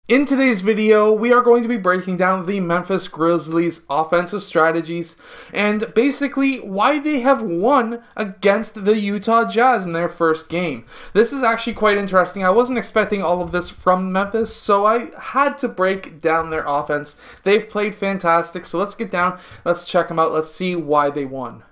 In today's video, we are going to be breaking down the Memphis Grizzlies offensive strategies and basically why they have won against the Utah Jazz in their first game. This is actually quite interesting. I wasn't expecting all of this from Memphis, so I had to break down their offense. They've played fantastic, so let's get down, let's check them out, let's see why they won.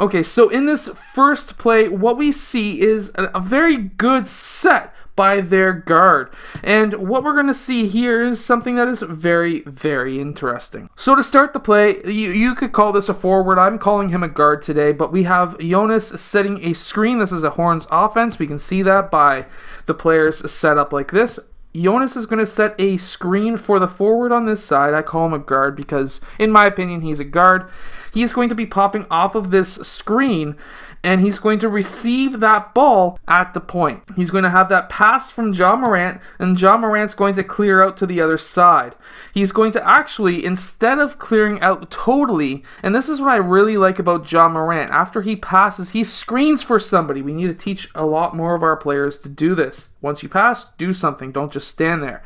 Okay, so in this first play, what we see is a very good set by their guard. And what we're going to see here is something that is very, very interesting. So to start the play, you could call this a forward. I'm calling him a guard today, but we have Jonas setting a screen. This is a Horns offense. We can see that by the players set up like this. Jonas is going to set a screen for the forward on this side. I call him a guard because, in my opinion, he's a guard. He's going to be popping off of this screen, and he's going to receive that ball at the point. He's going to have that pass from Ja Morant, and Ja Morant's going to clear out to the other side. He's going to actually, instead of clearing out totally, and this is what I really like about Ja Morant, after he passes, he screens for somebody. We need to teach a lot more of our players to do this. Once you pass, do something. Don't just stand there.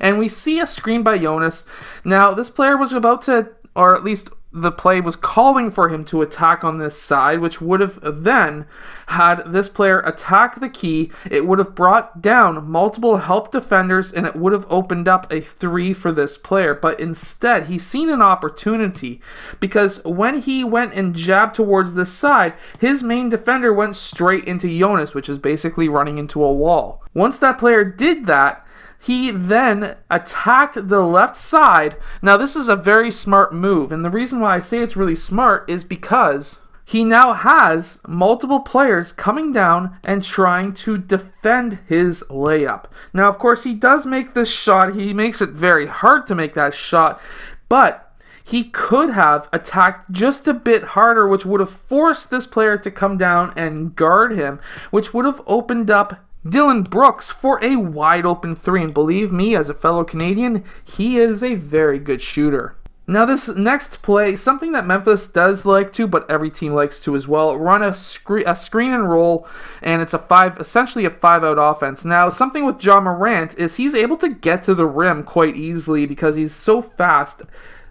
And we see a screen by Jonas. Now, this player was about to, or at least the play was calling for him to attack on this side, which would have then had this player attack the key. It would have brought down multiple help defenders, and it would have opened up a three for this player. But instead, he's seen an opportunity because when he went and jabbed towards this side, his main defender went straight into Jonas, which is basically running into a wall. Once that player did that, he then attacked the left side. Now, this is a very smart move, and the reason why I say it's really smart is because he now has multiple players coming down and trying to defend his layup. Now, of course, he does make this shot. He makes it very hard to make that shot, but he could have attacked just a bit harder, which would have forced this player to come down and guard him, which would have opened up Dylan Brooks for a wide open three, and believe me, as a fellow Canadian, he is a very good shooter. Now this next play, something that Memphis does like to, but every team likes to as well, run a screen and roll, and it's essentially a 5-out offense. Now something with Ja Morant is he's able to get to the rim quite easily because he's so fast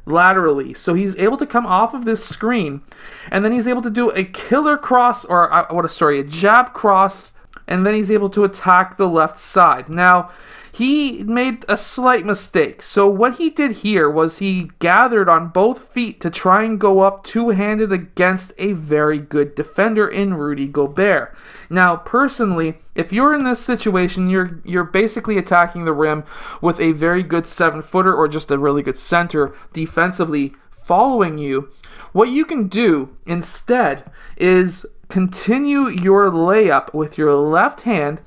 laterally. So he's able to come off of this screen, and then he's able to do a killer cross, or a jab cross, and then he's able to attack the left side. Now, he made a slight mistake. So what he did here was he gathered on both feet to try and go up two-handed against a very good defender in Rudy Gobert. Now, personally, if you're in this situation, you're basically attacking the rim with a very good 7-footer or just a really good center defensively following you. What you can do instead is continue your layup with your left hand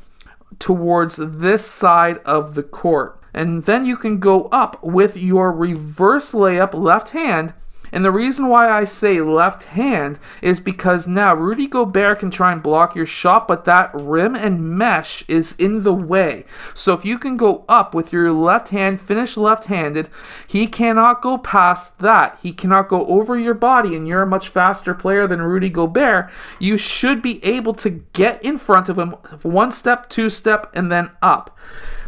towards this side of the court. And then you can go up with your reverse layup left hand. And the reason why I say left hand is because now Rudy Gobert can try and block your shot, but that rim and mesh is in the way. So if you can go up with your left hand, finish left-handed, he cannot go past that. He cannot go over your body, and you're a much faster player than Rudy Gobert. You should be able to get in front of him, one step, two step, and then up.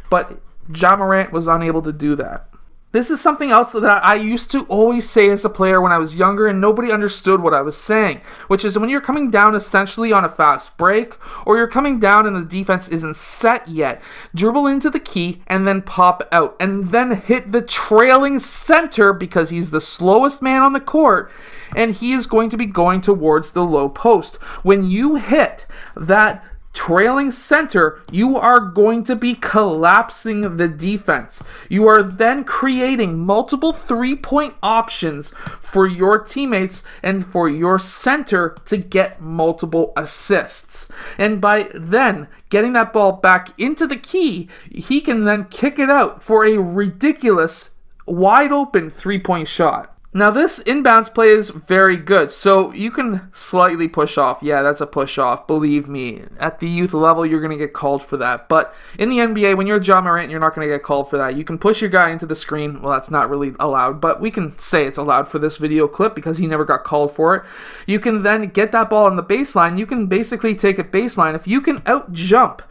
But Ja Morant was unable to do that. This is something else that I used to always say as a player when I was younger and nobody understood what I was saying, which is when you're coming down essentially on a fast break or you're coming down and the defense isn't set yet, dribble into the key and then pop out and then hit the trailing center because he's the slowest man on the court and he is going to be going towards the low post. When you hit that trailing center, you are going to be collapsing the defense. You are then creating multiple three-point options for your teammates and for your center to get multiple assists. And by then getting that ball back into the key, he can then kick it out for a ridiculous wide open three-point shot. Now this inbounds play is very good, so you can slightly push off. Yeah, that's a push off, believe me. At the youth level, you're going to get called for that. But in the NBA, when you're Ja Morant, you're not going to get called for that. You can push your guy into the screen. Well, that's not really allowed, but we can say it's allowed for this video clip because he never got called for it. You can then get that ball on the baseline. You can basically take it baseline. If you can out-jump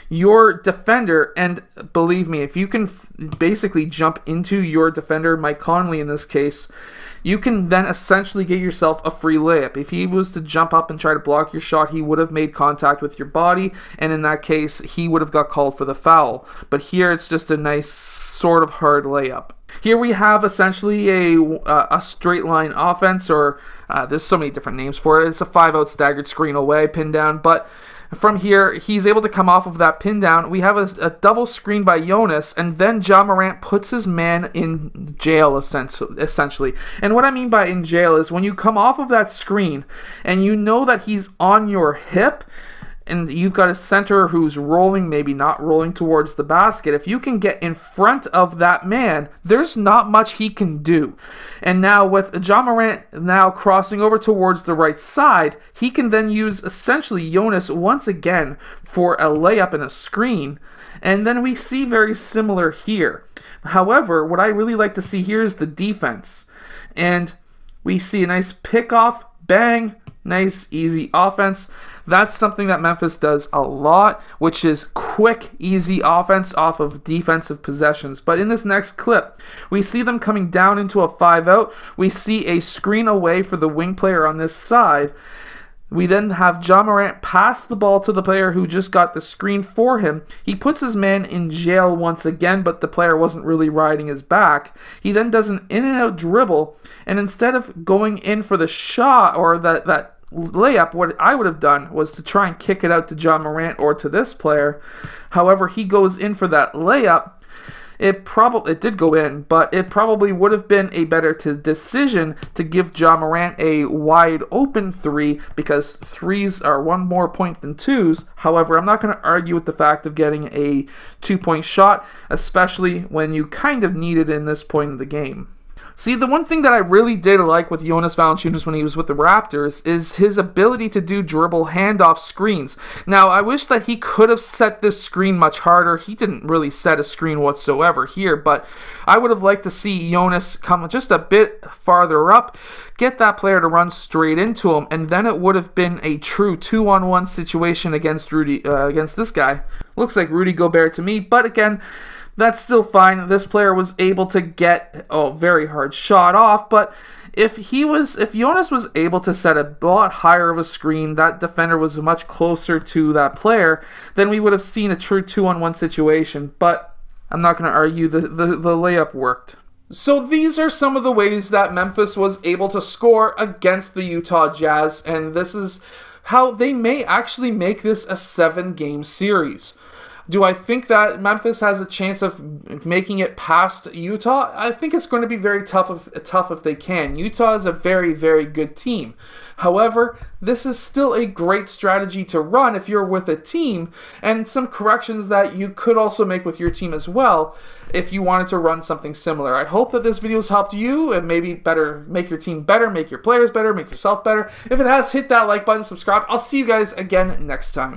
your defender, and believe me, if you can basically jump into your defender, Mike Conley in this case, you can then essentially get yourself a free layup. If he was to jump up and try to block your shot, he would have made contact with your body, and in that case, he would have got called for the foul. But here, it's just a nice sort of hard layup. Here we have essentially a straight line offense, or there's so many different names for it. It's a 5-out staggered screen away, pin down, but from here, he's able to come off of that pin down. We have a double screen by Jonas, and then Ja Morant puts his man in jail, essentially. And what I mean by in jail is when you come off of that screen, and you know that he's on your hip, and you've got a center who's rolling, maybe not rolling towards the basket. If you can get in front of that man, there's not much he can do. And now with Ja Morant now crossing over towards the right side, he can then use essentially Jonas once again for a layup and a screen. And then we see very similar here. However, what I really like to see here is the defense. And we see a nice pickoff, bang, nice, easy offense. That's something that Memphis does a lot, which is quick, easy offense off of defensive possessions. But in this next clip, we see them coming down into a 5-out. We see a screen away for the wing player on this side. We then have Ja Morant pass the ball to the player who just got the screen for him. He puts his man in jail once again, but the player wasn't really riding his back. He then does an in-and-out dribble, and instead of going in for the shot or that layup, what I would have done was to try and kick it out to Ja Morant or to this player. However, he goes in for that layup. It did go in, but it probably would have been a better decision to give Ja Morant a wide open three, because threes are one more point than twos. However, I'm not going to argue with the fact of getting a 2-point shot, especially when you kind of need it in this point of the game. See, the one thing that I really did like with Jonas Valanciunas when he was with the Raptors is his ability to do dribble handoff screens. Now, I wish that he could have set this screen much harder. He didn't really set a screen whatsoever here, but I would have liked to see Jonas come just a bit farther up, get that player to run straight into him, and then it would have been a true 2-on-1 situation against this guy. Looks like Rudy Gobert to me, but again, that's still fine. This player was able to get a very hard shot off, but if Jonas was able to set a lot higher of a screen, that defender was much closer to that player, then we would have seen a true 2-on-1 situation. But I'm not going to argue, the layup worked. So these are some of the ways that Memphis was able to score against the Utah Jazz, and this is how they may actually make this a 7-game series. Do I think that Memphis has a chance of making it past Utah? I think it's going to be very tough if they can. Utah is a very, very good team. However, this is still a great strategy to run if you're with a team, and some corrections that you could also make with your team as well if you wanted to run something similar. I hope that this video has helped you and maybe make your team better, make your players better, make yourself better. If it has, hit that like button, subscribe. I'll see you guys again next time.